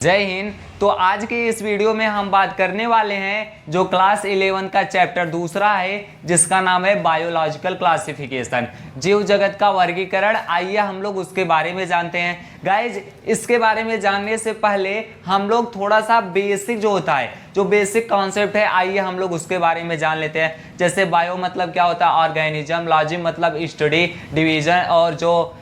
जय हिंद। तो आज की इस वीडियो में हम बात करने वाले हैं जो क्लास 11 का चैप्टर दूसरा है जिसका नाम है बायोलॉजिकल क्लासिफिकेशन, जीव जगत का वर्गीकरण। आइए हम लोग उसके बारे में जानते हैं। गाइज, इसके बारे में जानने से पहले हम लोग थोड़ा सा बेसिक जो होता है, जो बेसिक कॉन्सेप्ट है, आइए हम लोग उसके बारे में जान लेते हैं। जैसे बायो मतलब क्या होता है, ऑर्गेनिज्म, लॉजी मतलब स्टडी, डिवीजन, और जो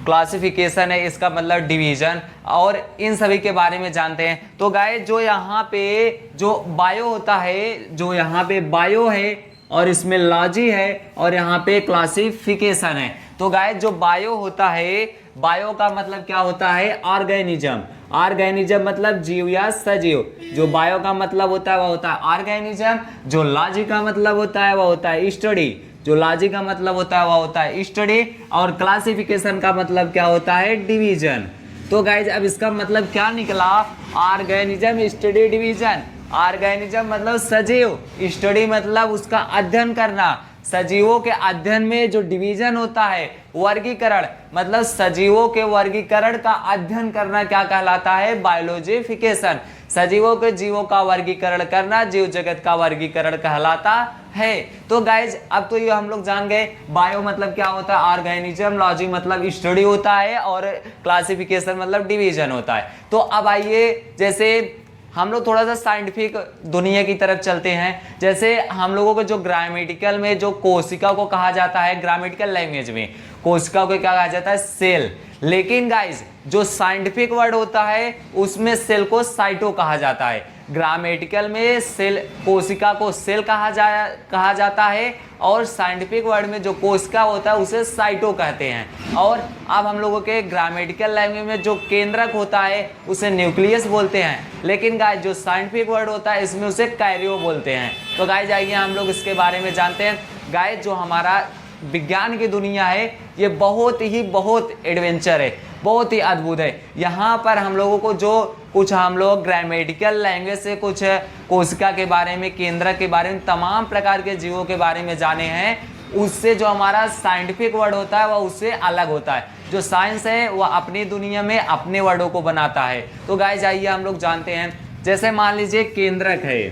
क्लासिफिकेशन है इसका मतलब डिवीजन, और इन सभी के बारे में जानते हैं। तो गाइस, जो यहाँ पे जो बायो होता है, जो यहाँ पे बायो है और इसमें लॉजी है और यहाँ पे क्लासिफिकेशन है। तो गाइस, जो बायो होता है, बायो का मतलब क्या होता है, ऑर्गेनिज्म। ऑर्गेनिज्म मतलब जीव या सजीव। जो बायो का मतलब होता है वह होता है ऑर्गेनिज्म। जो लॉजी का मतलब होता है वह होता है स्टडी। जो लॉजी का मतलब होता है वह होता है स्टडी, और क्लासिफिकेशन का मतलब क्या होता है, डिवीजन। तो गाइज, अब इसका मतलब क्या निकला, ऑर्गेनिज्म, स्टडी, डिवीजन। ऑर्गेनिज्म मतलब सजीव, स्टडी मतलब उसका अध्ययन करना। सजीवों के अध्ययन में जो डिवीजन होता है, वर्गीकरण, मतलब सजीवों के वर्गीकरण का अध्ययन करना क्या कहलाता है, बायोलॉजिफिकेशन। सजीवों के जीवों का वर्गीकरण करना जीव जगत का वर्गीकरण कहलाता है। तो गाइज, अब तो ये हम लोग जान गए बायो मतलब क्या होता है, ऑर्गेनिज्म, लॉजी मतलब स्टडी होता है, और क्लासिफिकेशन मतलब डिवीजन होता है। तो अब आइए, जैसे हम लोग थोड़ा सा साइंटिफिक दुनिया की तरफ चलते हैं। जैसे हम लोगों को जो ग्रामेटिकल में जो कोशिका को कहा जाता है, ग्रामेटिकल लैंग्वेज में कोशिका को क्या कहा जाता है, सेल। लेकिन गाइज, जो साइंटिफिक वर्ड होता है उसमें सेल को साइटो कहा जाता है। ग्रामेटिकल में सेल, कोशिका को सेल कहा जाता है, और साइंटिफिक वर्ड में जो कोशिका होता है उसे साइटो कहते हैं। और अब हम लोगों के ग्रामेटिकल लैंग्वेज में जो केंद्रक होता है उसे न्यूक्लियस बोलते हैं। लेकिन गाइज, जो साइंटिफिक वर्ड होता है इसमें उसे कैरियो बोलते हैं। तो गाइज, आइए हम लोग इसके बारे में जानते हैं। गाइज, जो हमारा विज्ञान की दुनिया है ये बहुत एडवेंचर है, बहुत ही अद्भुत है। यहाँ पर हम लोगों को जो कुछ हम लोग ग्रामेटिकल लैंग्वेज से कुछ कोशिका के बारे में, केंद्रक के बारे में, तमाम प्रकार के जीवों के बारे में जाने हैं, उससे जो हमारा साइंटिफिक वर्ड होता है वह उससे अलग होता है। जो साइंस है वह अपनी दुनिया में अपने वर्डों को बनाता है। तो गाइस, आइए हम लोग जानते हैं। जैसे मान लीजिए केंद्रक है,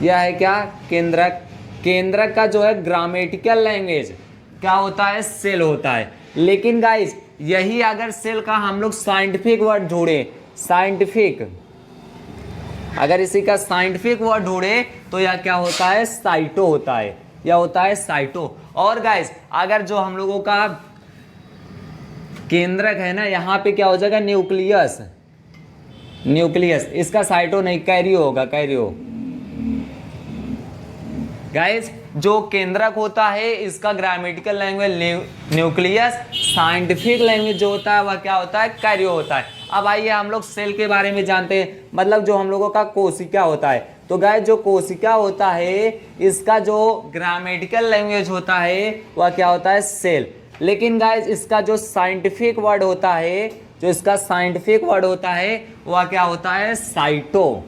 यह है क्या, केंद्रक। केंद्रक का जो है ग्रामेटिकल लैंग्वेज क्या होता है, सेल होता है। लेकिन गाइस, यही अगर सेल का हम लोग साइंटिफिक वर्ड ढूंढे, साइंटिफिक, अगर इसी का साइंटिफिक वर्ड ढूंढे तो यह क्या होता है, साइटो होता है, यह होता है साइटो। और गाइस, अगर जो हम लोगों का केंद्रक है ना, यहाँ पे क्या हो जाएगा, न्यूक्लियस। न्यूक्लियस, इसका साइटो नहीं, कैरियो होगा, कैरियो। गाइस, जो केंद्रक होता है इसका grammatical language nucleus, scientific language जो होता है वह क्या होता है, कैरियो होता है। अब आइए हम लोग सेल के बारे में जानते हैं, मतलब जो हम लोगों का कोशिका होता है। तो गाइस, जो कोशिका होता है इसका जो ग्रामेटिकल लैंग्वेज होता है वह क्या होता है, सेल। लेकिन गाइस, इसका जो साइंटिफिक वर्ड होता है, जो इसका साइंटिफिक वर्ड होता है वह क्या होता है, साइटो।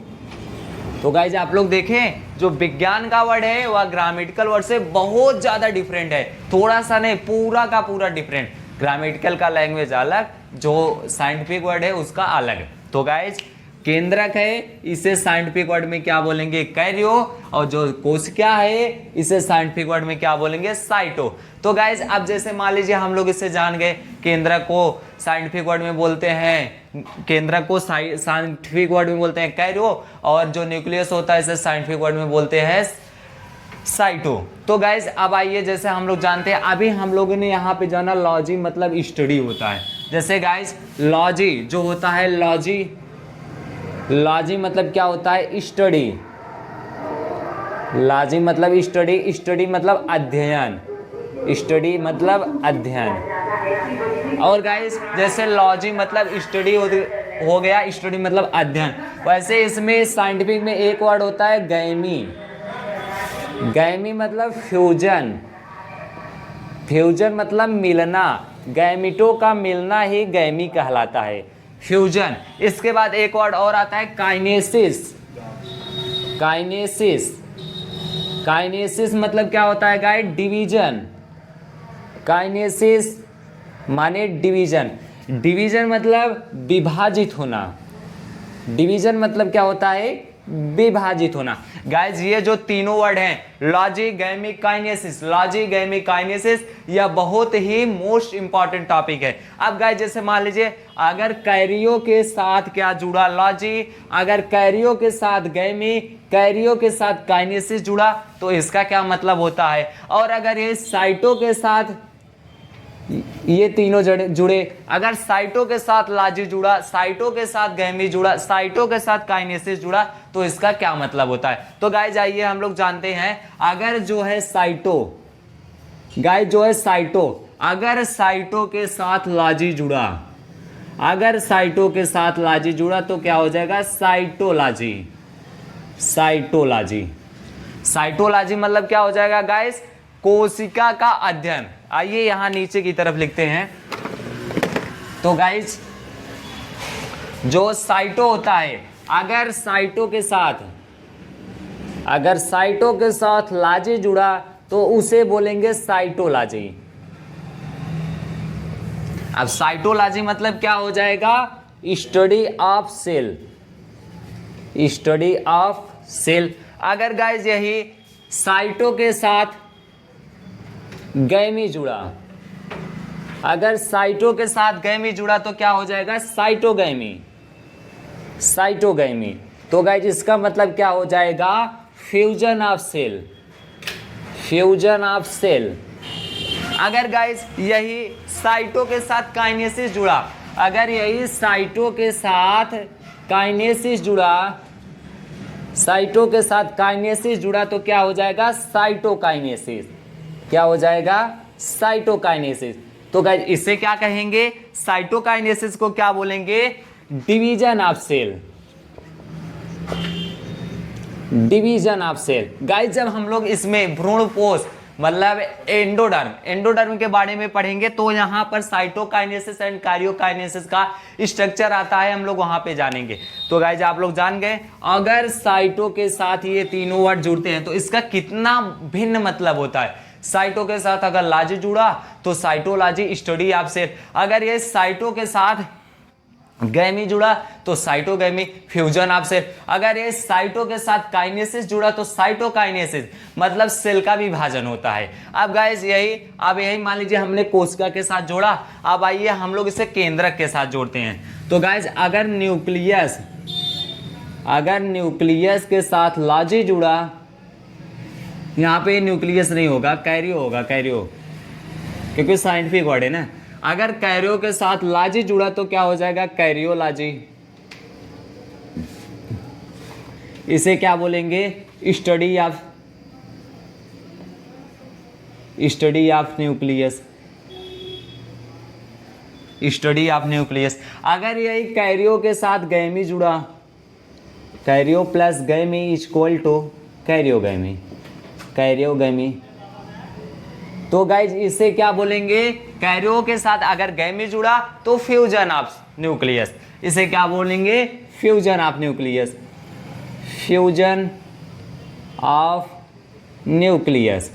तो गाइज, आप लोग देखें, जो विज्ञान का वर्ड है वह ग्रामेटिकल वर्ड से बहुत ज्यादा डिफरेंट है, थोड़ा सा नहीं, पूरा का पूरा डिफरेंट। ग्रामेटिकल का लैंग्वेज अलग, जो साइंटिफिक वर्ड है उसका अलग। तो गाइज, केंद्रक है इसे साइंटिफिक वर्ड में क्या बोलेंगे, कैरियो, और जो कोशिका है इसे साइंटिफिक वर्ड में क्या बोलेंगे, साइटो। तो गाइज, अब जैसे मान लीजिए हम लोग इससे जान गए, केंद्रक को साइंटिफिक वर्ड में बोलते हैं, केंद्रक को साइंटिफिक वर्ड में बोलते हैं कैरियो, और जो न्यूक्लियस होता है इसे साइंटिफिक वर्ड में बोलते हैं साइटो। तो गाइज, अब आइए, जैसे हम लोग जानते हैं, अभी हम लोगों ने यहाँ पे जाना लॉजी मतलब स्टडी होता है। जैसे गाइज, लॉजी जो होता है, लॉजी मतलब क्या होता है, स्टडी। लॉजी मतलब स्टडी, स्टडी मतलब अध्ययन, स्टडी मतलब अध्ययन। और गाइस, जैसे लॉजी मतलब स्टडी हो गया, स्टडी मतलब अध्ययन, वैसे इसमें साइंटिफिक में एक वर्ड होता है गैमी। गैमी मतलब फ्यूजन। फ्यूजन मतलब मिलना, गैमिटो का मिलना ही गैमी कहलाता है, फ्यूजन। इसके बाद एक वर्ड और आता है काइनेसिस। काइनेसिस, काइनेसिस मतलब क्या होता है गाइस, डिवीजन। काइनेसिस माने डिवीजन। डिवीजन मतलब विभाजित होना, डिवीजन मतलब क्या होता है, विभाजित होना। गाइज ये जो तीनों वर्ड हैं, लॉजी, गैमिक, काइनेसिस, लॉजी, गैमिक, काइनेसिस, यह बहुत ही मोस्ट इंपॉर्टेंट टॉपिक है। अब गाइज जैसे मान लीजिए अगर कैरियो के साथ क्या जुड़ा, लॉजी, अगर कैरियो के साथ गैमी, कैरियो के साथ काइनेसिस जुड़ा तो इसका क्या मतलब होता है, और अगर ये साइटो के साथ ये तीनों जुड़े, अगर साइटो के साथ लाजी जुड़ा, साइटो के साथ गैमी जुड़ा, साइटो के साथ काइनेसिस जुड़ा तो इसका क्या मतलब होता है। तो गाइज आइए हम लोग जानते हैं, अगर जो है साइटो, गाइज जो है साइटो, अगर साइटो के साथ लाजी जुड़ा, अगर साइटो के साथ लाजी जुड़ा तो क्या हो जाएगा, साइटोलॉजी। साइटोलॉजी, साइटोलॉजी मतलब क्या हो जाएगा गाइज, कोशिका का अध्ययन। आइए यहां नीचे की तरफ लिखते हैं। तो गाइज जो साइटो होता है, अगर साइटो के साथ, अगर साइटो के साथ लाजी जुड़ा तो उसे बोलेंगे साइटोलॉजी। अब साइटोलॉजी मतलब क्या हो जाएगा, study of cell, study of cell. अगर गाइज यही साइटो के साथ गैमी जुड़ा, अगर साइटो के साथ गैमी जुड़ा तो क्या हो जाएगा, साइटोगैमी, साइटोगैमी। तो गाइज इसका मतलब क्या हो जाएगा, fusion of cell, fusion of cell. अगर गाइज यही साइटो के साथ काइनेसिस जुड़ा, अगर यही साइटो के साथ काइनेसिस जुड़ा, साइटो के साथ काइनेसिस जुड़ा तो क्या हो जाएगा, साइटोकाइनेसिस। क्या हो जाएगा, साइटोकाइनेसिस। तो गाइस इसे क्या कहेंगे, साइटोकाइनेसिस को क्या बोलेंगे, division of cell, division of cell. Guys जब हम लोग इसमें भ्रूणपोष मतलब एंडोडर्म, एंडोडर्म के बारे में पढ़ेंगे तो यहाँ पर साइटोकाइनेसिस एंड कार्योकाइनेसिस का स्ट्रक्चर आता है, हम लोग वहां पे जानेंगे। तो गाइज आप लोग जान गए, अगर साइटो के साथ ये तीनों वर्ड जुड़ते हैं तो इसका कितना भिन्न मतलब होता है। साइटो के साथ अगर लाजी जुड़ा तो साइटोलॉजी, स्टडी ऑफ सेल। अगर ये साइटो के साथ गैमी जुड़ा तो साइटोगैमी, फ्यूजन ऑफ सेल। अगर ये साइटो के साथ काइनेसिस जुड़ा तो साइटोकाइनेसिस, मतलब सेल का विभाजन होता है। अब गाइस यही, अब यही मान लीजिए हमने कोशिका के साथ जोड़ा, अब आइए हम लोग इसे केंद्रक के साथ जोड़ते हैं। तो गाइस अगर न्यूक्लियस, अगर न्यूक्लियस के साथ लाजी जुड़ा, यहाँ पे न्यूक्लियस नहीं होगा, कैरियो होगा, कैरियो, क्योंकि साइंटिफिक वर्ड है ना। अगर कैरियो के साथ लाजी जुड़ा तो क्या हो जाएगा, कैरियोलॉजी। इसे क्या बोलेंगे, study of, study of nucleus, study of nucleus. अगर यही कैरियो के साथ गैमी जुड़ा, karyo plus gamy is equal to karyogamy, karyogamy. तो गाइज इसे क्या बोलेंगे, कैरियो के साथ अगर गैमी जुड़ा तो फ्यूजन ऑफ न्यूक्लियस। इसे क्या बोलेंगे, fusion of nucleus, fusion of nucleus.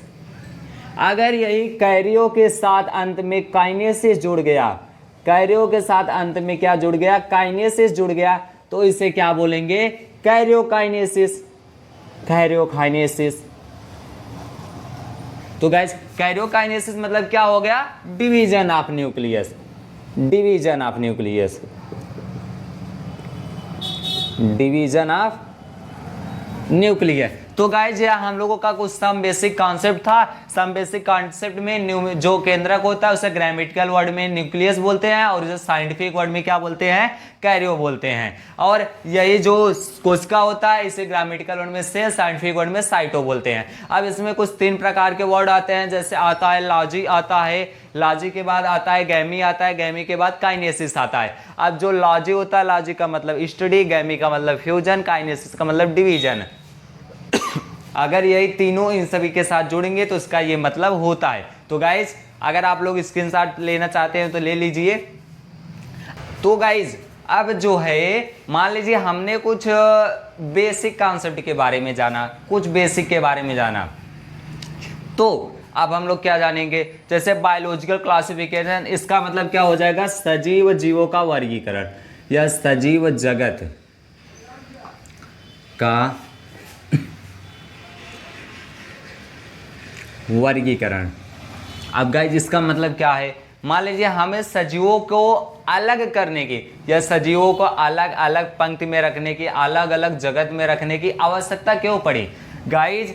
अगर यही कैरियो के साथ अंत में काइनेसिस जुड़ गया, कैरियो के साथ अंत में क्या जुड़ गया, काइनेसिस जुड़ गया, तो इसे क्या बोलेंगे, कैरियोकाइनेसिस, कैरियोकाइनेसिस। तो गाइस कैरियोकाइनेसिस मतलब क्या हो गया, division of nucleus, division of nucleus, division of nucleus. तो गाइज यह हम लोगों का कुछ सम बेसिक कॉन्सेप्ट था। सम बेसिक कॉन्सेप्ट में जो केंद्रक होता है उसे ग्रामेटिकल वर्ड में न्यूक्लियस बोलते हैं, और जो साइंटिफिक वर्ड में क्या बोलते हैं, कैरियो बोलते हैं। और यही जो कोशिका होता है इसे ग्रामेटिकल वर्ड में सेल, साइंटिफिक वर्ड में साइटो बोलते हैं। अब इसमें कुछ 3 प्रकार के वर्ड आते हैं, जैसे आता है लॉजी, आता है लॉजी के बाद आता है गैमी, आता है गैमी के बाद काइनेसिस आता है। अब जो लॉजी होता है, लॉजी का मतलब स्टडी, गैमी का मतलब फ्यूजन, काइनेसिस का मतलब डिवीजन। अगर यही तीनों इन सभी के साथ जुड़ेंगे तो इसका ये मतलब होता है। तो गाइज अगर आप लोग स्क्रीनशॉट लेना चाहते हैं तो ले लीजिए। तो गाइज अब जो है मान लीजिए हमने कुछ बेसिक कॉन्सेप्ट के बारे में जाना, कुछ बेसिक के बारे में जाना, तो अब हम लोग क्या जानेंगे, जैसे बायोलॉजिकल क्लासिफिकेशन, इसका मतलब क्या हो जाएगा, सजीव जीवों का वर्गीकरण या सजीव जगत, का वर्गीकरण। अब गाइस इसका मतलब क्या है, मान लीजिए हमें सजीवों को अलग करने की या सजीवों को अलग अलग पंक्ति में रखने की, अलग अलग जगत में रखने की आवश्यकता क्यों पड़ी। गाइस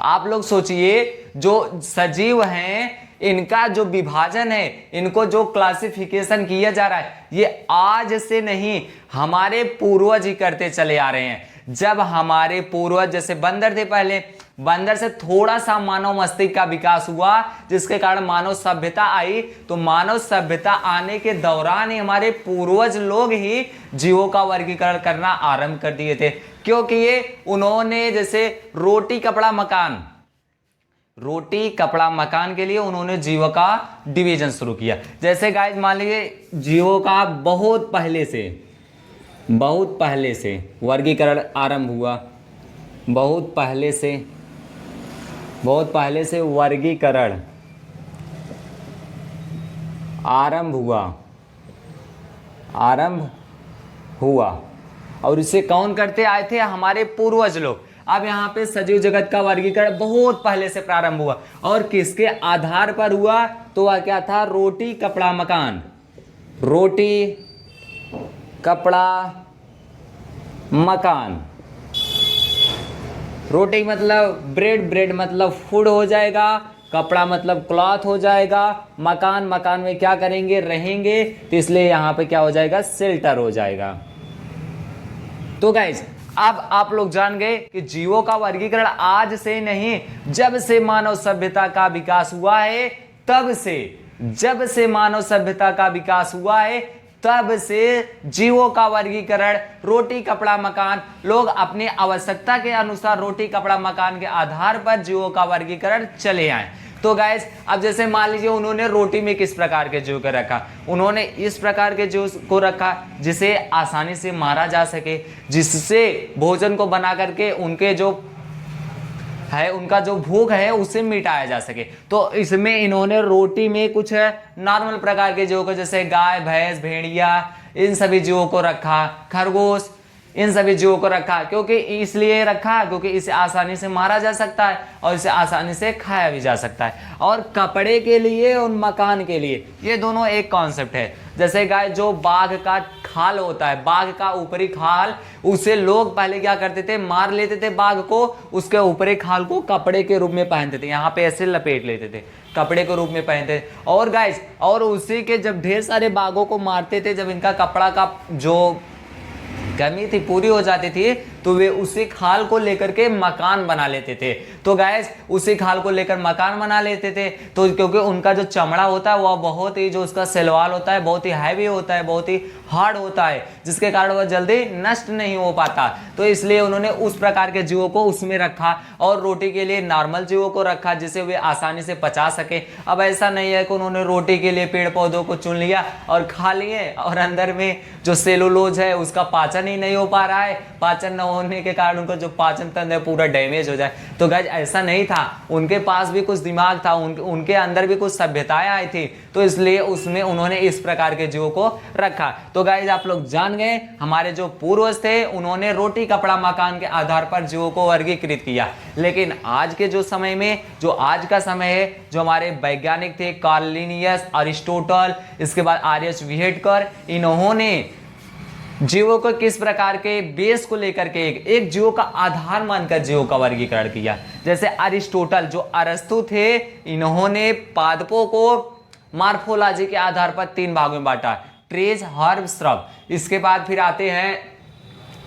आप लोग सोचिए, जो सजीव हैं इनका जो विभाजन है, इनको जो क्लासिफिकेशन किया जा रहा है, ये आज से नहीं हमारे पूर्वज ही करते चले आ रहे हैं। जब हमारे पूर्वज जैसे बंदर थे, पहले बंदर से थोड़ा सा मानव मस्तिष्क का विकास हुआ, जिसके कारण मानव सभ्यता आई। तो मानव सभ्यता आने के दौरान ही हमारे पूर्वज लोग ही जीवों का वर्गीकरण करना आरंभ कर दिए थे, क्योंकि ये उन्होंने जैसे रोटी कपड़ा मकान के लिए उन्होंने जीवों का डिवीजन शुरू किया। जैसे गाइस मान लीजिए जीवों का बहुत पहले से वर्गीकरण आरंभ हुआ, बहुत पहले से वर्गीकरण आरंभ हुआ और इसे कौन करते आए थे, हमारे पूर्वज लोग। अब यहाँ पे सजीव जगत का वर्गीकरण बहुत पहले से प्रारंभ हुआ और किसके आधार पर हुआ, तो वह क्या था, रोटी कपड़ा मकान। रोटी कपड़ा मकान, रोटी मतलब ब्रेड, ब्रेड मतलब फूड हो जाएगा, कपड़ा मतलब क्लॉथ हो जाएगा, मकान में क्या करेंगे, रहेंगे, तो इसलिए यहाँ पे क्या हो जाएगा, शेल्टर हो जाएगा। तो गाइज अब आप लोग जान गए कि जीवों का वर्गीकरण आज से नहीं, जब से मानव सभ्यता का विकास हुआ है जब से मानव सभ्यता का विकास हुआ है तब से जीवों का वर्गीकरण रोटी कपड़ा मकान, लोग अपनी आवश्यकता के अनुसार रोटी कपड़ा मकान के आधार पर जीवों का वर्गीकरण चले आए। तो गाइस अब जैसे मान लीजिए उन्होंने रोटी में किस प्रकार के जीव को रखा, उन्होंने इस प्रकार के जीव को रखा जिसे आसानी से मारा जा सके, जिससे भोजन को बना करके उनका जो भूख है उसे मिटाया जा सके। तो इसमें इन्होंने रोटी में कुछ नॉर्मल प्रकार के जीवों को, जैसे गाय भैंस भेड़िया, इन सभी जीवों को रखा, खरगोश, इन सभी जीवों को रखा। क्योंकि इसलिए रखा क्योंकि इसे आसानी से मारा जा सकता है और इसे आसानी से खाया भी जा सकता है। और कपड़े के लिए और मकान के लिए ये दोनों एक कॉन्सेप्ट है। जैसे गाय जो बाघ का खाल होता है, बाघ का ऊपरी खाल, उसे लोग पहले क्या करते थे, मार लेते थे बाघ को, उसके ऊपरी खाल को कपड़े के रूप में पहनते थे, यहाँ पे ऐसे लपेट लेते थे, कपड़े के रूप में पहनते थे। और गाइस और उसी के जब ढेर सारे बाघों को मारते थे, जब इनका कपड़ा का जो कमी थी पूरी हो जाती थी, तो वे उसी खाल को लेकर के मकान बना लेते थे। तो गाइस उसी खाल को लेकर मकान बना लेते थे। तो क्योंकि उनका जो चमड़ा होता है वह बहुत ही, जो उसका सेलवाल होता है बहुत ही हैवी होता है, बहुत ही हार्ड होता है, जिसके कारण वह जल्दी नष्ट नहीं हो पाता। तो इसलिए उन्होंने उस प्रकार के जीवों को उसमें रखा और रोटी के लिए नॉर्मल जीवों को रखा, जिसे वे आसानी से पचा सके। अब ऐसा नहीं है कि उन्होंने रोटी के लिए पेड़ पौधों को चुन लिया और खा लिए और अंदर में जो सेलुलोज है उसका पाचन ही नहीं हो पा रहा है, पाचन न होने के कारण उनका जो पाचन तंत्र है पूरा डैमेज हो जाए। तो गाइस ऐसा नहीं था, उनके पास भी कुछ दिमाग था, उनके अंदर भी कुछ सभ्यताएं आई थी, तो इसलिए उसमें उन्होंने इस प्रकार के जीवों को रखा। तो गाइस आप लोग जान गए, हमारे जो पूर्वज थे उन्होंने रोटी कपड़ा मकान के आधार पर जीवों को वर्गीकृत किया। लेकिन आज के जो समय में, जो आज का समय है, जो हमारे वैज्ञानिक थे कार्ल लिनियस, अरिस्टोटल, इसके बाद आर.एच. व्हिटेकर, इन्होंने जीवों को किस प्रकार के बेस को लेकर के एक जीवों का आधार मानकर जीवों का वर्गीकरण किया। जैसे अरिस्टोटल जो अरस्तु थे, इन्होंने पादपों को मॉर्फोलॉजी के आधार पर 3 भागों में बांटा, ट्रीज, हर्ब, श्रब। इसके बाद फिर आते हैं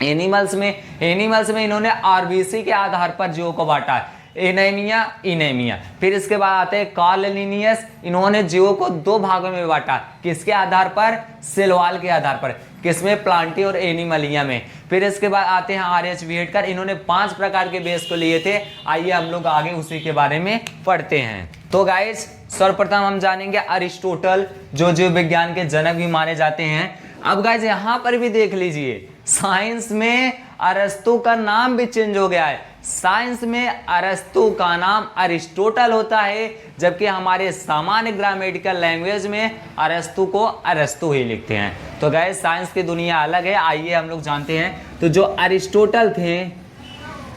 एनिमल्स में इन्होंने आरबीसी के आधार पर जीवों को बांटा, इनेमिया। फिर इसके बाद आते हैं कार्ल लिनियस, इन्होंने जीवों को 2 भागों में बांटा, किसके आधार पर, सेलवाल के आधार पर, किसमें, प्लांटी और एनिमलिया में। फिर इसके बाद आते हैं आर.एच. व्हिटेकर, इन्होंने 5 प्रकार के बेस को लिए थे। आइए हम लोग आगे उसी के बारे में पढ़ते हैं। तो गाइस सर्वप्रथम हम जानेंगे अरिस्टोटल, जो जीव विज्ञान के जनक भी माने जाते हैं। अब गाइस यहाँ पर भी देख लीजिए, साइंस में अरस्तु का नाम भी चेंज हो गया है, साइंस में अरस्तु का नाम अरिस्टोटल होता है, जबकि हमारे सामान्य ग्रामेटिकल लैंग्वेज में अरस्तु को अरस्तु ही लिखते हैं। तो गाइस साइंस की दुनिया अलग है, आइए हम लोग जानते हैं। तो जो अरिस्टोटल थे,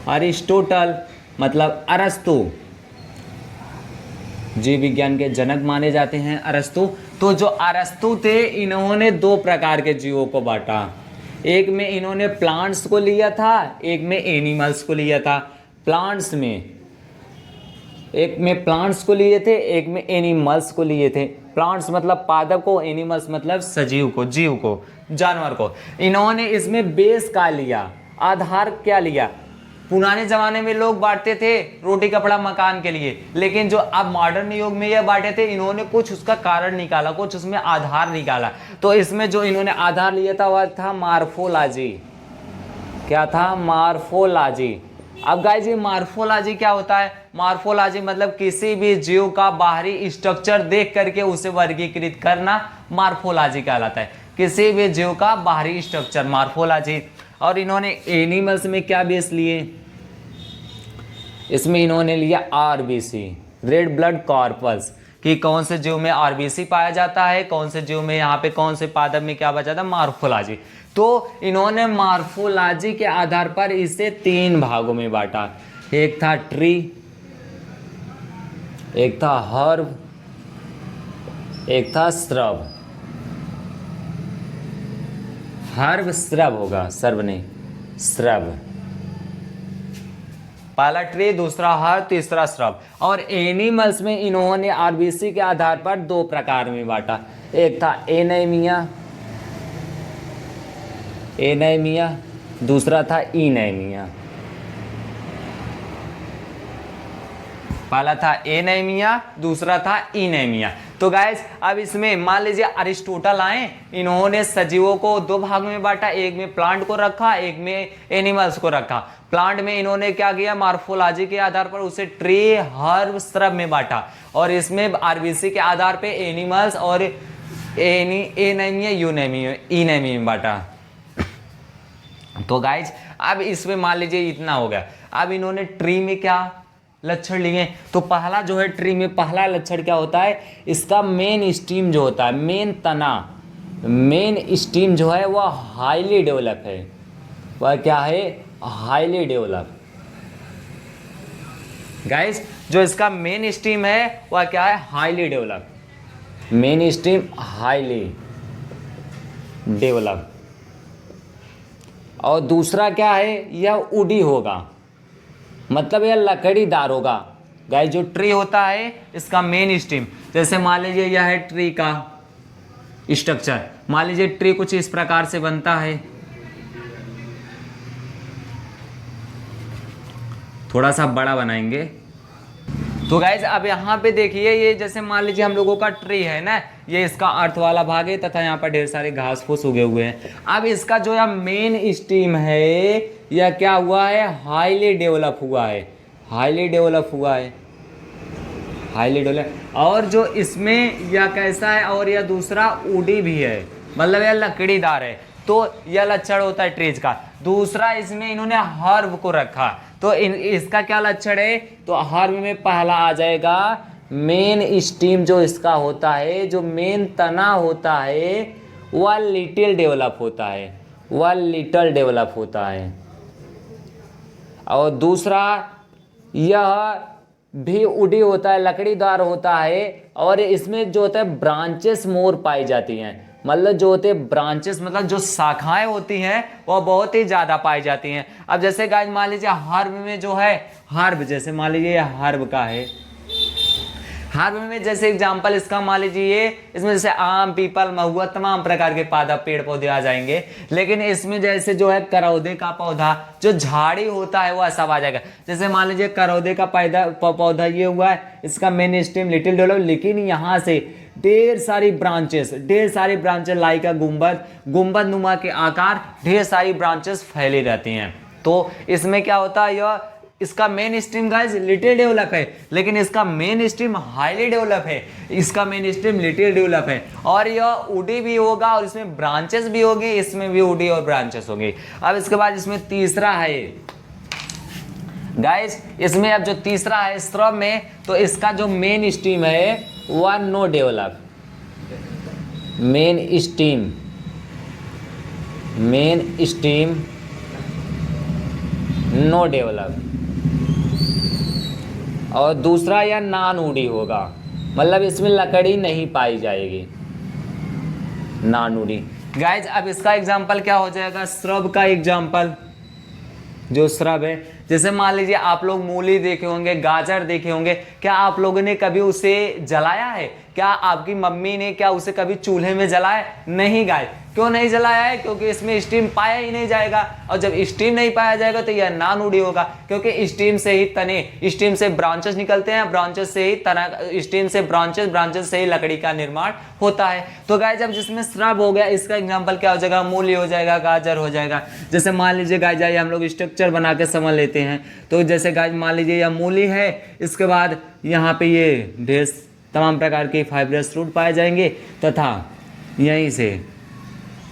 अरिस्टोटल मतलब अरस्तु, जीव विज्ञान के जनक माने जाते हैं अरस्तु। तो जो अरस्तु थे इन्होंने दो प्रकार के जीवों को बांटा, एक में इन्होंने प्लांट्स को लिया था, एक में एनिमल्स को लिया था। प्लांट्स में एक में प्लांट्स को लिए थे, एक में एनिमल्स को लिए थे। प्लांट्स मतलब पादप को, एनिमल्स मतलब सजीव को, जीव को, जानवर को। इन्होंने इसमें बेस का लिया, आधार क्या लिया। पुराने ज़माने में लोग बांटते थे रोटी कपड़ा मकान के लिए, लेकिन जो अब मॉडर्न युग में ये बांटे थे, इन्होंने कुछ उसका कारण निकाला, कुछ उसमें आधार निकाला। तो इसमें जो इन्होंने आधार लिया था वह था मार्फोलॉजी। क्या था? मार्फोलॉजी। अब गाइस ये मार्फोलॉजी क्या होता है? मार्फोलॉजी मतलब किसी भी जीव का बाहरी स्ट्रक्चर देख करके उसे वर्गीकृत करना मार्फोलॉजी कहलाता है। किसी भी जीव का बाहरी स्ट्रक्चर, मार्फोलॉजी। और इन्होंने एनिमल्स में क्या बेस लिए? इसमें इन्होंने लिया आरबीसी, रेड ब्लड कॉर्पस, कि कौन से जीव में आरबीसी पाया जाता है, कौन से जीव में, यहाँ पे कौन से पादप में क्या पाया जाता है, मार्फोलॉजी। तो इन्होंने मार्फोलॉजी के आधार पर इसे 3 भागों में बांटा। एक था ट्री, एक था हर्ब, एक था श्रब। हर्ब श्रब होगा, सर्व नहीं, श्रब। पहला ट्री, दूसरा हर्ब, तीसरा श्रब। और एनिमल्स में इन्होंने आरबीसी के आधार पर 2 प्रकार में बांटा। एक था एनीमिया, एनीमिया, दूसरा था इनेमिया। पहला था एनीमिया, दूसरा था इनेमिया। तो गाइस अब इसमें मान लीजिए अरिस्टोटल आए, इन्होंने सजीवों को 2 भाग में बांटा, एक में प्लांट को रखा, एक में एनिमल्स को रखा। प्लांट में इन्होंने क्या किया? मार्फोलॉजी के आधार पर उसे ट्री, हर्ब, श्रब में बांटा। और इसमें आरबीसी के आधार पे एनिमल्स और एनीमिया, इनेमिया में बांटा। तो गाइस अब इसमें मान लीजिए इतना हो गया। अब इन्होंने ट्री में क्या लक्षण लिए? तो पहला जो है ट्री में पहला लक्षण क्या होता है? इसका मेन स्टीम जो होता है, मेन तना, मेन स्टीम जो है वह हाईली डेवलप है। वह क्या है? Highly develop. गाइस जो इसका मेन स्टीम है वह क्या है? Highly develop. Main steam highly develop. और दूसरा क्या है? यह उडी होगा, मतलब यह लकड़ीदार होगा। गाइस जो ट्री होता है इसका मेन स्टीम, जैसे मान लीजिए यह है ट्री का स्ट्रक्चर। मान लीजिए ट्री कुछ इस प्रकार से बनता है, थोड़ा सा बड़ा बनाएंगे। तो गाइस अब यहाँ पे देखिए, ये जैसे मान लीजिए हम लोगों का ट्री है ना, ये इसका अर्थ वाला भाग है तथा यहाँ पर ढेर सारे घास फूस उगे हुए हैं। अब इसका जो है मेन स्टीम है, यह क्या हुआ है? हाईली डेवलप हुआ है, हाईली डेवलप हुआ है, हाईली डेवलप। और जो इसमें यह कैसा है? और यह दूसरा उडी भी है, मतलब यह लकड़ीदार है। तो यह लक्षण होता है ट्रीज का। दूसरा इसमें इन्होंने हर्ब को रखा, तो इसका क्या लक्षण है? तो हर्ब में पहला आ जाएगा मेन स्टीम जो इसका होता है, जो मेन तना होता है वह लिटिल डेवलप होता है, वह लिटिल डेवलप होता है। और दूसरा यह भी उडी होता है, लकड़ीदार होता है। और इसमें जो होता है ब्रांचेस मोर पाई जाती हैं, मतलब जो होते हैं ब्रांचेस मतलब जो शाखाएं होती हैं वह बहुत ही ज़्यादा पाई जाती हैं। अब जैसे गाइस मान लीजिए हर्ब में जो है, हर्ब जैसे मान लीजिए हर्ब का है, हर्ब में जैसे एग्जांपल इसका मान लीजिए, इसमें जैसे आम, पीपल, महुआ, तमाम प्रकार के पादप पेड़ पौधे आ जाएंगे। लेकिन इसमें जैसे जो है करौदे का पौधा, जो झाड़ी होता है वह सब आ जाएगा। जैसे मान लीजिए करौदे का पौधा ये हुआ है, इसका मेन स्टेम लिटिल डेवलप, लेकिन यहाँ से ढेर सारी ब्रांचेस लाई का गुंबद नुमा के आकार, ढेर सारी ब्रांचेस फैली रहती हैं। तो इसमें क्या होता है? यह इसका main stream guys little develop है, लेकिन इसका मेन स्ट्रीम हाईली डेवलप है, इसका मेन स्ट्रीम लिटिल डेवलप है। और यह उडी भी होगा और इसमें ब्रांचेस भी होगी, इसमें भी उडी और ब्रांचेस होगी। अब इसके बाद इसमें तीसरा है, गाइस इसमें अब जो तीसरा है स्रब में, तो इसका जो मेन स्ट्रीम है वह know develop, main stream know develop, और दूसरा या नॉन वुडी होगा, मतलब इसमें लकड़ी नहीं पाई जाएगी, नॉन वुडी। गाइज अब इसका एग्जांपल क्या हो जाएगा, श्रब का एग्जांपल, जो श्रब है जैसे मान लीजिए आप लोग मूली देखे होंगे, गाजर देखे होंगे, क्या आप लोगों ने कभी उसे जलाया है? क्या आपकी मम्मी ने क्या उसे कभी चूल्हे में जलाया? नहीं गाइस, क्यों नहीं जलाया है? क्योंकि इसमें स्टीम पाया ही नहीं जाएगा, और जब स्टीम नहीं पाया जाएगा तो यह नॉन वुडी होगा, क्योंकि स्टीम से ही तने, स्टीम से ब्रांचेस निकलते हैं, ब्रांचेस से ही तना, स्टीम से ब्रांचेस, ब्रांचेस से ही लकड़ी का निर्माण होता है। तो गाइस जब जिसमें श्रब हो गया, इसका एग्जाम्पल क्या हो जाएगा, मूली हो जाएगा, गाजर हो जाएगा। जैसे मान लीजिए गाइस आइए हम लोग स्ट्रक्चर बना के समझ लेते हैं। तो जैसे गाइस मान लीजिए यह मूली है, इसके बाद यहाँ पे ये ढेर तमाम प्रकार के फाइब्रस रूट पाए जाएंगे, तथा यहीं से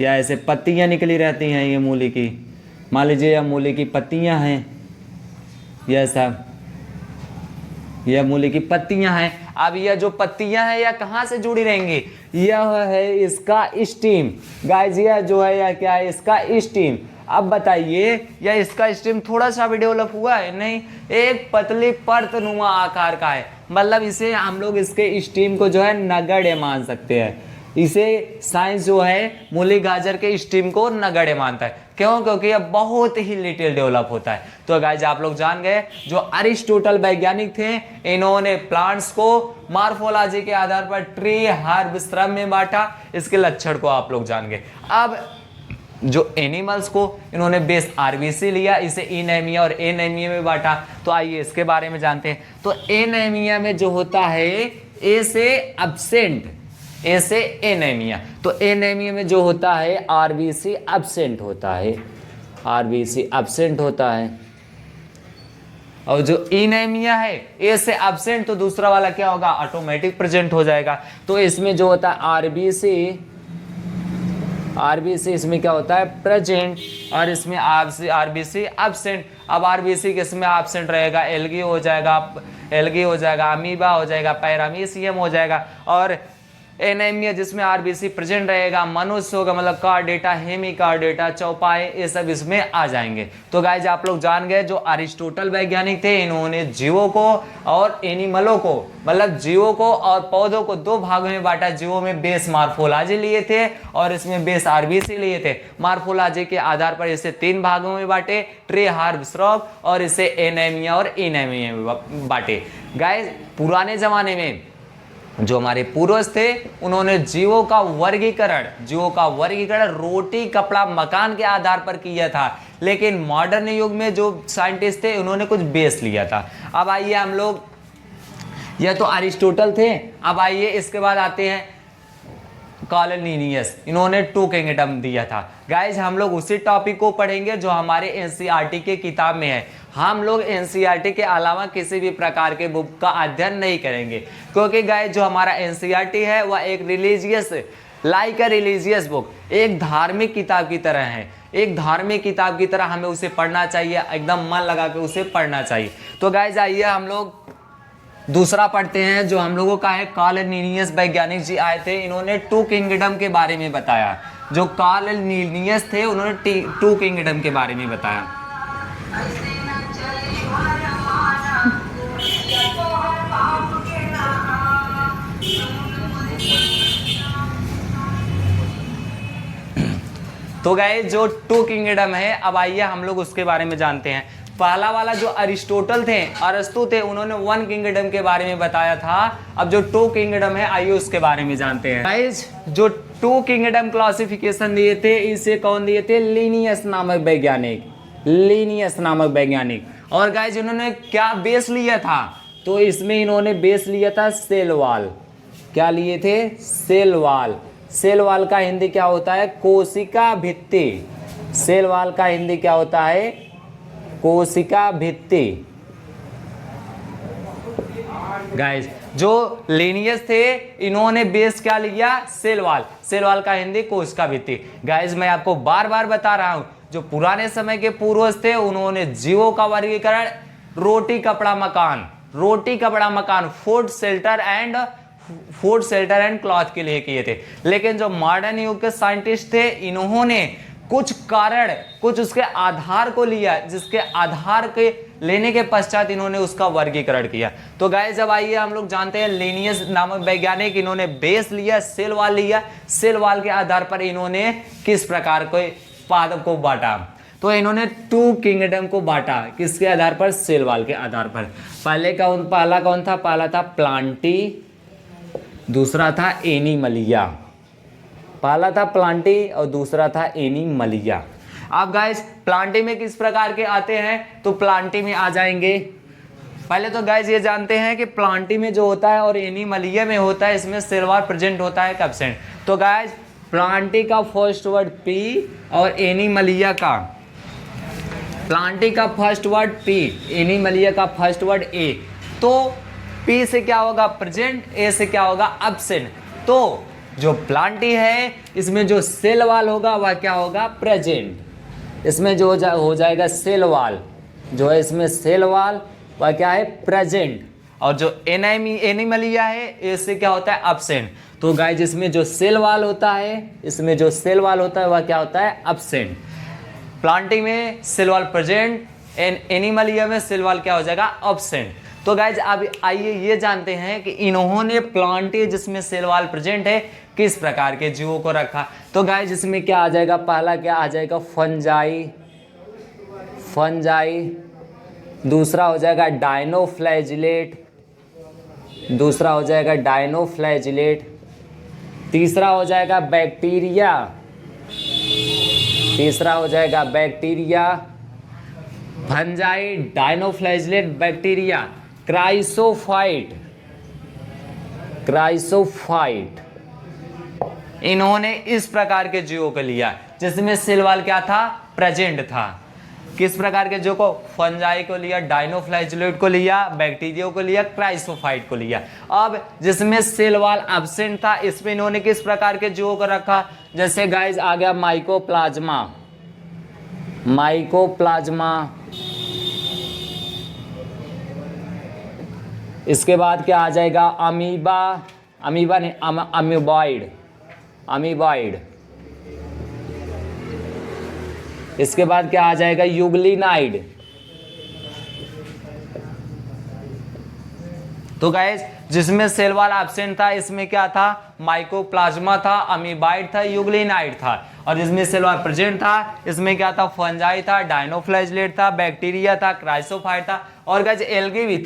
या ऐसे पत्तियाँ निकली रहती हैं ये मूली की, मान लीजिए यह मूली की पत्तियाँ हैं, यह सब यह मूली की पत्तियाँ हैं। अब यह जो पत्तियाँ हैं यह कहाँ से जुड़ी रहेंगी, यह है इसका स्टीम। गाइस यह जो है यह क्या है, इसका स्टीम। अब बताइए या इसका स्टीम थोड़ा सा भी डेवलप हुआ है? नहीं, एक पतली परतनुमा आकार का है, मतलब इसे हम लोग इसके स्टीम को जो है नगण्य मान सकते हैं। इसे साइंस जो है मूली गाजर के स्टीम को नगण्य मानता है। क्यों? क्योंकि यह बहुत ही लिटिल डेवलप होता है। तो गाइस आप लोग जान गए, जो अरिस्टोटल वैज्ञानिक थे, इन्होंने प्लांट्स को मॉर्फोलॉजी के आधार पर ट्री, हर्ब, श्रब में बांटा। इसके लक्षण को आप लोग जान गए। अब जो एनिमल्स को इन्होंने बेस आरबीसी लिया, इसे इनेमिया और एनेमिया में बांटा। तो आइए इसके बारे में जानते हैं। तो एनेमिया में जो होता है ए से एब्सेंट, ए से एनेमिया, तो एनेमिया में जो होता है आरबीसी एब्सेंट होता है, आरबीसी एब्सेंट होता है। और जो इनेमिया है ए से एब्सेंट, तो दूसरा वाला क्या होगा, ऑटोमेटिक प्रेजेंट हो जाएगा। तो इसमें जो होता है आरबीसी इसमें क्या होता है, प्रेजेंट, और इसमें आरबीसी एब्सेंट। अब आरबीसी किसमें एब्सेंट रहेगा, एल्गी हो जाएगा, अमीबा हो जाएगा, पैरामीशियम हो जाएगा। और एनीमिया जिसमें आरबीसी प्रेजेंट रहेगा, मनुष्य होगा, मतलब कार्डेटा, हेमिकार्डेटा, चौपाई, ये सब इसमें आ जाएंगे। तो गाइज आप लोग जान गए, जो अरिस्टोटल वैज्ञानिक थे, इन्होंने जीवों को और एनिमलों को, मतलब जीवों को और पौधों को दो भागों में बांटा। जीवों में बेस मॉर्फोलॉजी लिए थे और इसमें बेस आरबीसी लिए थे। मॉर्फोलॉजी के आधार पर इसे तीन भागों में बांटे, ट्री, हर्ब, श्रब, और इसे एनीमिया और इनेमिया में बांटे। गाइज पुराने जमाने में जो हमारे पूर्वज थे, उन्होंने जीवों का वर्गीकरण रोटी, कपड़ा, मकान के आधार पर किया था। लेकिन मॉडर्न युग में जो साइंटिस्ट थे, उन्होंने कुछ बेस लिया था। अब आइए हम लोग, यह तो अरिस्टोटल थे। अब आइए इसके बाद आते हैं कार्ल लिनियस, इन्होंने टू किंगडम दिया था। गाइज हम लोग उसी टॉपिक को पढ़ेंगे जो हमारे एनसीईआरटी के किताब में है। हम लोग एनसीईआरटी के अलावा किसी भी प्रकार के बुक का अध्ययन नहीं करेंगे, क्योंकि गाइज जो हमारा एनसीईआरटी है वह एक रिलीजियस बुक, एक धार्मिक किताब की तरह है। एक धार्मिक किताब की तरह हमें उसे पढ़ना चाहिए, एकदम मन लगा के उसे पढ़ना चाहिए। तो गाइज आइए हम लोग दूसरा पढ़ते हैं, जो हम लोगों का है कार्ल लिनियस वैज्ञानिक जी आए थे। इन्होंने टू किंगडम के बारे में बताया। जो कार्ल लिनियस थे, उन्होंने टू किंगडम के बारे में बताया। तो गाइस जो टू किंगडम है, अब आइए हम लोग उसके बारे में जानते हैं। पहला वाला जो अरिस्टोटल थे, अरस्तु थे, उन्होंने वन किंगडम के बारे में बताया था। अब जो टू किंगडम है, आइए उसके बारे में जानते हैं। गाइस जो टू किंगडम क्लासिफिकेशन दिए थे, इसे कौन दिए थे, लिनियस नामक वैज्ञानिक। और गाइस इन्होंने क्या बेस लिया था, तो इसमें इन्होंने बेस लिया था सेल वॉल। क्या लिए थे, सेल वॉल। सेल वॉल का हिंदी क्या होता है, कोशिका भित्ति। सेल वॉल का हिंदी क्या होता है, कोशिका भित्ति। गाइस जो लिनियस थे, इन्होंने बेस क्या लिया, सेल वॉल। सेल वॉल का हिंदी कोशिका भित्ति। गाइस मैं आपको बार बार बता रहा हूं, जो पुराने समय के पूर्वज थे, उन्होंने जीवों का वर्गीकरण रोटी कपड़ा मकान, रोटी कपड़ा मकान, फूड शेल्टर एंड क्लॉथ के लिए किए थे। लेकिन जो मॉडर्न युग के साइंटिस्ट थे, इन्होंने कुछ कारण, कुछ उसके आधार को लिया, जिसके आधार के लेने के पश्चात इन्होंने उसका वर्गीकरण किया। तो गाइस जब आइए हम लोग जानते हैं, लिनियस नामक वैज्ञानिक, इन्होंने बेस लिया, सेल वाल लिया, सेल वाल के आधार पर इन्होंने किस प्रकार के पादप को बांटा। तो इन्होंने 2 किंगडम को बांटा, किसके आधार पर, सेल वाल के आधार पर। पहला कौन था, पहला था प्लांटी, दूसरा था एनिमलिया। पहला था प्लांटी और दूसरा था एनिमलिया। अब गाइस प्लांटी में किस प्रकार के आते हैं, तो प्लांटी में आ जाएंगे। पहले तो गाइस ये जानते हैं कि प्लांटी में जो होता है और एनिमलिया में होता है, इसमें सेल वॉल प्रेजेंट होता है, एब्सेंट। तो गाइस प्लांटी का फर्स्ट वर्ड पी और एनिमलिया का, प्लांटी का फर्स्ट वर्ड पी, एनिमलिया का फर्स्ट वर्ड ए। तो पी से क्या होगा, प्रेजेंट, ए से क्या होगा, एब्सेंट। तो जो प्लांटी है, इसमें जो सेल वाल होगा वह क्या होगा, प्रेजेंट। इसमें जो हो जाएगा सेल वाल, जो है इसमें सेल वाल वह क्या है, प्रेजेंट। और जो एनिमलिया है, इससे क्या होता है, एब्सेंट। तो गाइस इसमें जो सेल वाल होता है, इसमें जो सेल वाल होता है वह क्या होता है, एब्सेंट। प्लांटी में सेल वाल प्रेजेंट, एनिमलिया में सेल वाल क्या हो जाएगा, एब्सेंट। तो गाइज अब आइए ये जानते हैं कि इन्होंने प्लांटी जिसमें सेल वाल प्रेजेंट है, किस प्रकार के जीवों को रखा। तो गाइज इसमें क्या आ जाएगा, पहला क्या आ जाएगा, फंजाई, दूसरा हो जाएगा डायनोफ्लैजिलेट, तीसरा हो जाएगा bacteria, fungi, dinoflagellate, bacteria, chrysophyte. इन्होंने इस प्रकार के जीवों को लिया जिसमें सेल वाल क्या था, प्रेजेंट था। किस प्रकार के जीवों को, फंजाई को लिया, डायनोफ्लैजिलेट को लिया, बैक्टीरिया को लिया, क्राइसोफाइट को लिया। अब जिसमें सेल वाल एब्सेंट था, इसमें इन्होंने किस प्रकार के जीवों को रखा, जैसे गाइस आ गया माइकोप्लाज्मा, इसके बाद क्या आ जाएगा, अमीबा नहीं, अमीबॉइड। इसके बाद क्या आ जाएगा, यूग्लिनाइड। तो गाइस जिसमें सेल वाल एब्सेंट था, इसमें क्या था, माइकोप्लाज्मा था, अमीबाइड था, यूग्लिनाइड था। और जिसमें सेल वाल प्रेजेंट था, इसमें क्या था, फंजाई था, डायनोफ्लैजिलेट था, बैक्टीरिया था, क्राइसोफाइट था, और गाइस एल्गी भी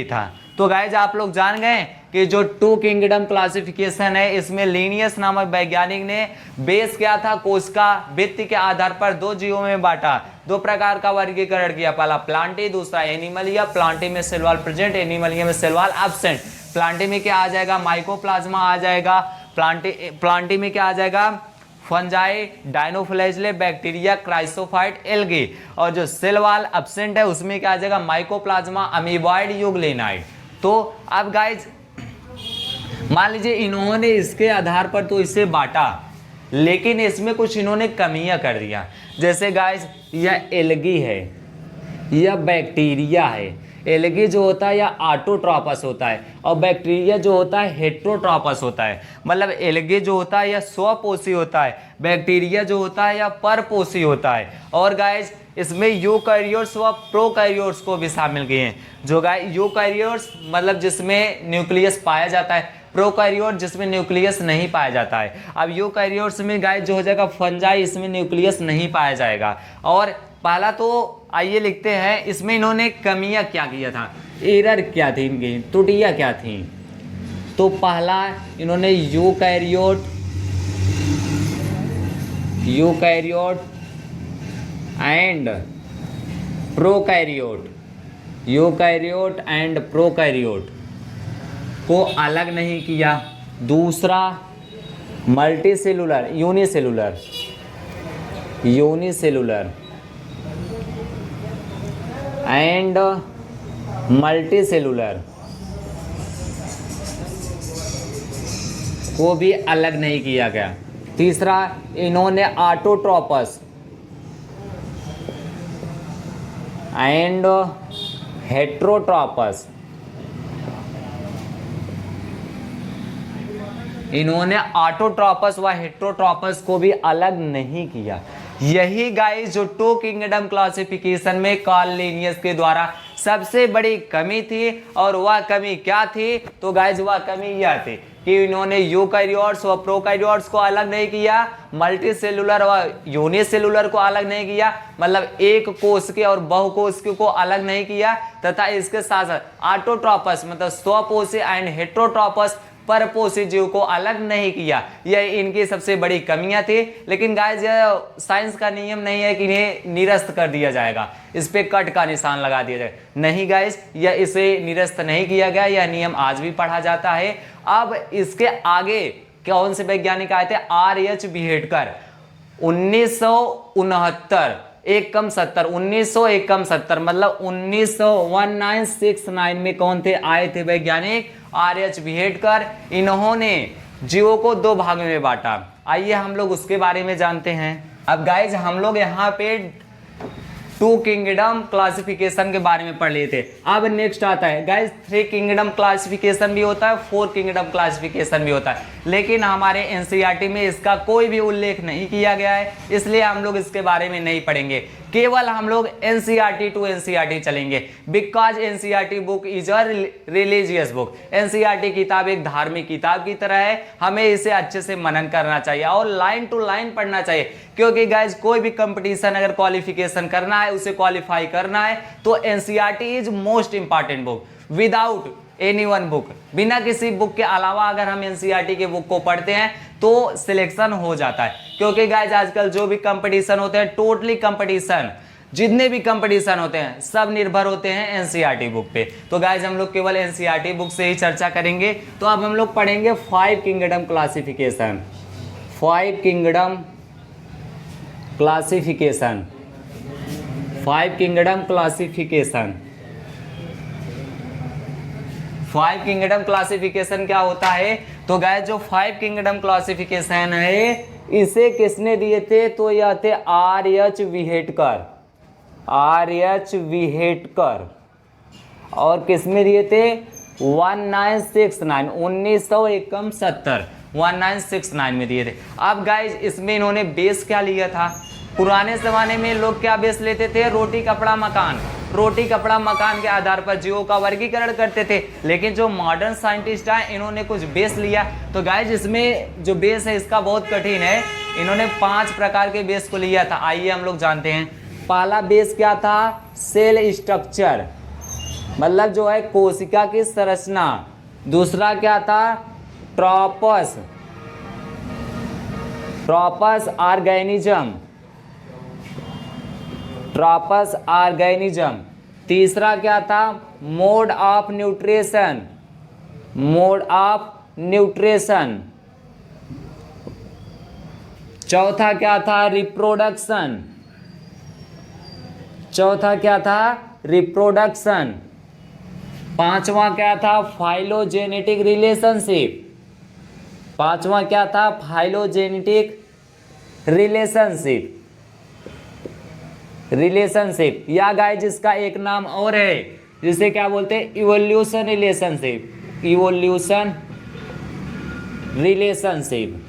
था। तो गाइज आप लोग जान गए कि जो 2 किंगडम क्लासिफिकेशन है, इसमें लिनियस नामक वैज्ञानिक ने बेस क्या था, कोशिका भित्ति के आधार पर 2 जीवों में बांटा, 2 प्रकार का वर्गीकरण किया, पहला प्लांटी, दूसरा एनिमलिया। प्लांटी में सेल वाल प्रेजेंट, एनिमलिया में सेल वाल एब्सेंट। प्लांटी में क्या आ जाएगा, माइकोप्लाज्मा आ जाएगा, प्लांटी में क्या आ जाएगा, fungi, dinoflagellate, bacteria, chrysophyte, algae. और जो सेल वाल एब्सेंट है, उसमें क्या आ जाएगा, माइकोप्लाज्मा, अमीबॉइड, यूग्लिनाइड। तो अब गाइज मान लीजिए इन्होंने इसके आधार पर तो इसे बांटा, लेकिन इसमें कुछ इन्होंने कमियां कर दिया। जैसे गाइज यह एल्गी है, यह बैक्टीरिया है। एल्गी जो होता है यह ऑटोट्रॉपस होता है और बैक्टीरिया जो होता है हेटेरोट्रॉपस होता है। मतलब एल्गी जो होता है यह स्वपोषी होता है, बैक्टीरिया जो होता है यह परपोषी होता है। और गाइज इसमें यूकैरियोट्स व प्रोकैरियोट्स को भी शामिल किए हैं। जो गाइज यूकैरियोट्स मतलब जिसमें न्यूक्लियस पाया जाता है, प्रोकैरियोट जिसमें न्यूक्लियस नहीं पाया जाता है। अब यूकैरियोट्स में गाइज जो हो जाएगा फंजाई, इसमें न्यूक्लियस नहीं पाया जाएगा। और पहला तो आइए लिखते हैं, इसमें इन्होंने कमियां क्या किया था, एरर क्या थी, इनकी त्रुटियां क्या थी। तो पहला इन्होंने यूकैरियोट एंड प्रोकैरियोट को अलग नहीं किया। दूसरा मल्टीसेलुलर, यूनिसेलुलर एंड मल्टीसेलुलर को भी अलग नहीं किया गया। तीसरा इन्होंने ऑटोट्रोपस एंड हेट्रोट्रोपस, इन्होंने ऑटोट्रोपस व हेट्रोट्रोपस को भी अलग नहीं किया। यही गाइस जो टू किंगडम क्लासिफिकेशन में कार्ल लिनियस के द्वारा सबसे बड़ी कमी थी। और वह कमी क्या थी? तो गाइस वह कमी यह थी कि इन्होंने यूकैरियोट्स व प्रोकैरियोट्स को अलग नहीं किया, मल्टी सेलुलर व यूनिसेलुलर को अलग नहीं किया, मतलब एक कोशिकीय और बहुकोशिकीय को अलग नहीं किया, तथा इसके साथ साथ ऑटोट्रोपस मतलब स्वपोषी एंड हेट्रोट्रोपस परपोषी जीव को अलग नहीं किया। यह इनकी सबसे बड़ी कमियां थी। लेकिन गाइस यह साइंस का नियम नहीं है कि इन्हें निरस्त कर दिया जाएगा, इस पे कट का निशान लगा दिया जाएगा। नहीं गाइस, यह इसे निरस्त नहीं किया गया, यह नियम आज भी पढ़ा जाता है। अब इसके आगे कौन से वैज्ञानिक आए थे? R.H. बीहेडकर 1969 एक कम 70 1900 एक कम 70 मतलब 1969 में कौन थे? आए थे वैज्ञानिक R.H. बीहेडकर। इन्होंने जीवों को दो भागों में बांटा। आइए हम लोग उसके बारे में जानते हैं। अब गाइज हम लोग यहाँ पे टू किंगडम क्लासिफिकेशन के बारे में पढ़ लिए थे। अब नेक्स्ट आता है गाइज थ्री किंगडम क्लासिफिकेशन भी होता है, फोर किंगडम क्लासिफिकेशन भी होता है, लेकिन हमारे एनसीईआरटी में इसका कोई भी उल्लेख नहीं किया गया है, इसलिए हम लोग इसके बारे में नहीं पढ़ेंगे। केवल हम लोग एनसीईआरटी टू एनसीईआरटी चलेंगे, because NCERT book is a religious book. NCERT किताब एक धार्मिक किताब की तरह है, हमें इसे अच्छे से मनन करना चाहिए और लाइन टू लाइन पढ़ना चाहिए, क्योंकि गाइज कोई भी कंपटीशन अगर क्वालिफिकेशन करना है, उसे क्वालिफाई करना है, तो NCERT is most important book. Without any one book, बिना किसी बुक के अलावा अगर हम एनसीईआरटी के बुक को पढ़ते हैं तो सिलेक्शन हो जाता है। क्योंकि गाइज आजकल जो भी कंपटीशन होते हैं, टोटली कंपटीशन, जितने भी कंपटीशन होते हैं सब निर्भर होते हैं एनसीईआरटी बुक पे। तो गाइज हम लोग केवल एनसीईआरटी बुक से ही चर्चा करेंगे। तो अब हम लोग पढ़ेंगे five kingdom classification. Five kingdom classification, five kingdom classification. Five kingdom classification क्या होता है? तो गाइस जो फाइव किंगडम क्लासिफिकेशन है, इसे किसने दिए थे? तो यह थे R.H. बीहेडकर, R.H. बीहेडकर। और किसमें दिए थे? 1969 में दिए थे। अब गाइज इसमें इन्होंने बेस क्या लिया था? पुराने जमाने में लोग क्या बेस लेते थे? रोटी कपड़ा मकान, रोटी कपड़ा मकान के आधार पर जीवों का वर्गीकरण करते थे। लेकिन जो मॉडर्न साइंटिस्ट हैं, इन्होंने कुछ बेस लिया। तो गाइज इसमें जो बेस है इसका बहुत कठिन है। इन्होंने 5 प्रकार के बेस को लिया था। आइए हम लोग जानते हैं। पहला बेस क्या था? सेल स्ट्रक्चर, मतलब जो है कोशिका की संरचना। दूसरा क्या था? ट्रोपस, ट्रोपस ऑर्गेनिज्म, ट्रोपस ऑर्गेनिज्म। तीसरा क्या था? Mode of nutrition, mode of nutrition. चौथा क्या था? रिप्रोडक्शन, चौथा क्या था? रिप्रोडक्शन। पांचवा क्या था? फाइलोजेनेटिक रिलेशनशिप, पांचवा क्या था? Phylogenetic relationship, relationship. या गाइस इसका एक नाम और है जिसे क्या बोलते हैं? Evolution relationship, evolution relationship.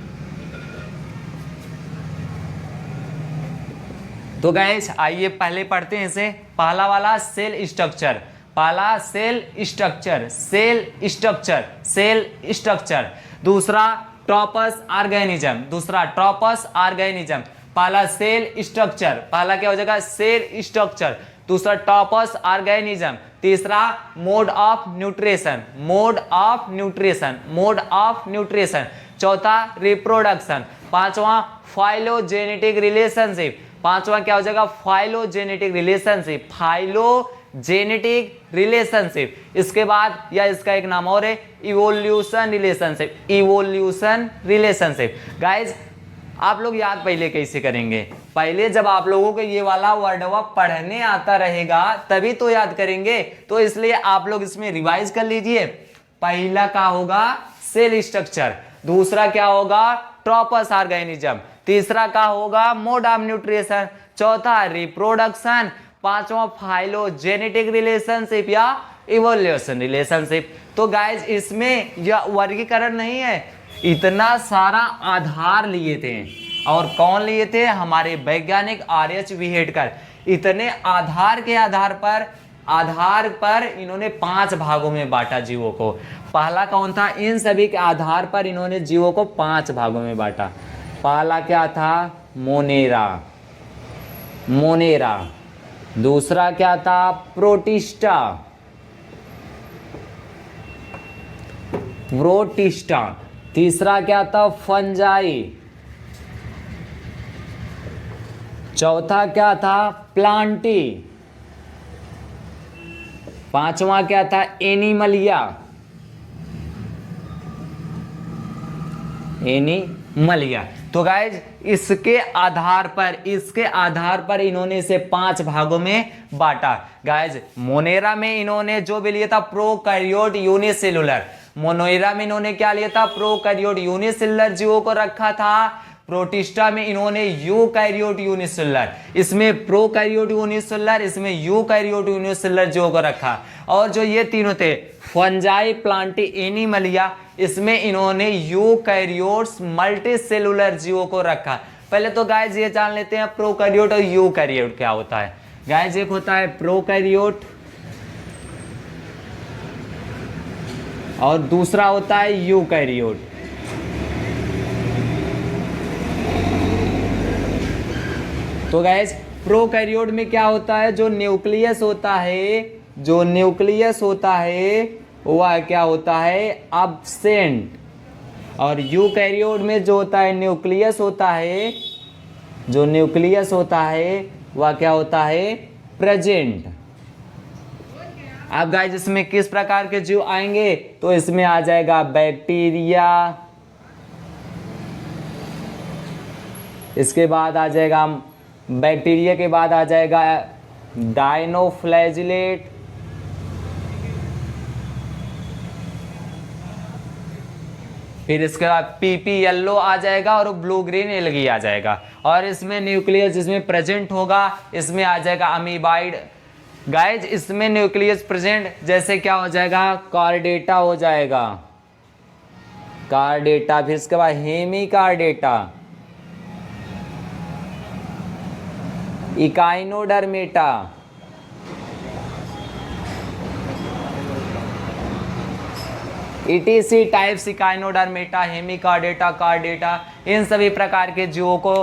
तो गाइस आइए पहले पढ़ते हैं इसे। पहला वाला सेल स्ट्रक्चर, पहला cell structure, cell structure, cell structure. दूसरा ट्रोपस ऑर्गेनिज्म, दूसरा ट्रोपस ऑर्गेनिज्म। पहला सेल स्ट्रक्चर, पहला क्या हो जाएगा? Cell structure. दूसरा ट्रोपस ऑर्गेनिज्म। तीसरा mode of nutrition, mode of nutrition, mode of nutrition. चौथा रिप्रोडक्शन। पांचवा फाइलोजेनेटिक रिलेशनशिप, पांचवा क्या हो जाएगा? Phylogenetic relationship, phylogenetic relationship. इसके बाद या इसका एक नाम और है evolution relationship, evolution relationship. Guys आप लोग याद पहले कैसे करेंगे? पहले जब आप लोगों को ये वाला वर्डवा पढ़ने आता रहेगा तभी तो याद करेंगे। तो इसलिए आप लोग इसमें रिवाइज कर लीजिए। पहला क्या होगा? Cell structure. दूसरा क्या होगा, ट्रॉपस ऑर्गेनिज्म, तीसरा क्या होगा, मोड ऑफ न्यूट्रिशन, चौथा रिप्रोडक्शन, पांचवा फाइलोजेनेटिक रिलेशनशिप या इवोल्यूशन रिलेशनशिप। तो गाइज इसमें यह वर्गीकरण नहीं है, इतना सारा आधार लिए थे। और कौन लिए थे, हमारे वैज्ञानिक आर.एच. व्हीटकर। इतने आधार के आधार पर इन्होंने 5 भागों में बांटा जीवों को। पहला कौन था, इन सभी के आधार पर इन्होंने जीवों को 5 भागों में बांटा। पहला क्या था, मोनेरा। दूसरा क्या था, प्रोटिस्टा। तीसरा क्या था, फंजाई। चौथा क्या था, प्लांटी। पांचवा क्या था, एनिमलिया। तो गाइज इसके आधार पर इन्होंने इसे 5 भागों में बांटा। गाइज मोनेरा में इन्होंने जो भी लिया था प्रोकैरियोट यूनिसेलुलर, मोनेरा में इन्होंने क्या लिया था, प्रोकैरियोट यूनिसेलुलर जीवों को रखा था। प्रोटिस्टा में इन्होंने यूकैरियोट यूनिसेलुलर, इसमें प्रोकैरियोट यूनिसेलुलर, इसमें यूकैरियोट यूनिसेलुलर जीवों को रखा। और जो ये तीनों थे, फंजाई, प्लांटी, एनिमलिया, इसमें इन्होंने यूकैरियोट्स मल्टीसेलुलर जीवों को रखा। पहले तो गाइज ये जान लेते हैं प्रोकैरियोट और यूकैरियोट क्या होता है। गाइज एक होता है प्रोकैरियोट और दूसरा होता है यूकैरियोट। तो गाइज प्रोकैरियोट में क्या होता है, जो न्यूक्लियस होता है वह क्या होता है, एब्सेंट। और यूकैरियोट में जो होता है न्यूक्लियस होता है वह क्या होता है, प्रेजेंट। अब गाइज इसमें किस प्रकार के जीव आएंगे, तो इसमें आ जाएगा बैक्टीरिया, इसके बाद आ जाएगा, बैक्टीरिया के बाद आ जाएगा डायनोफ्लैजिलेट, फिर इसके बाद पीपी येलो आ जाएगा और ब्लू ग्रीन एल्गी आ जाएगा। और इसमें न्यूक्लियस जिसमें प्रेजेंट होगा इसमें आ जाएगा अमीबाइड। गाइज इसमें न्यूक्लियस प्रेजेंट जैसे क्या हो जाएगा, कार्डेटा हो जाएगा, कार्डेटा। फिर इसके बाद Hemichordata, Echinodermata, ETC types, Echinodermata, Hemichordata, Chordata, इन सभी प्रकार के जीवों को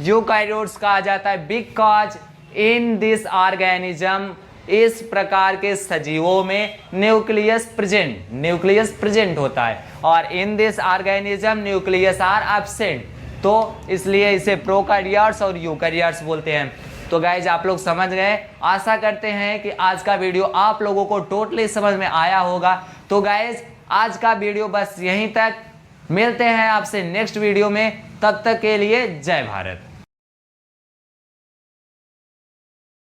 यूकैरियोट्स कहा जाता है। बिकॉज इन दिस ऑर्गेनिज्म, इस प्रकार के सजीवों में न्यूक्लियस प्रेजेंट होता है। और in this organism nucleus are absent, तो इसलिए इसे प्रोकैरियोट्स और यूकैरियोट्स बोलते हैं। तो गाइज आप लोग समझ गए। आशा करते हैं कि आज का वीडियो आप लोगों को टोटली समझ में आया होगा। तो गाइज आज का वीडियो बस यहीं तक, मिलते हैं आपसे नेक्स्ट वीडियो में, तब तक के लिए जय भारत।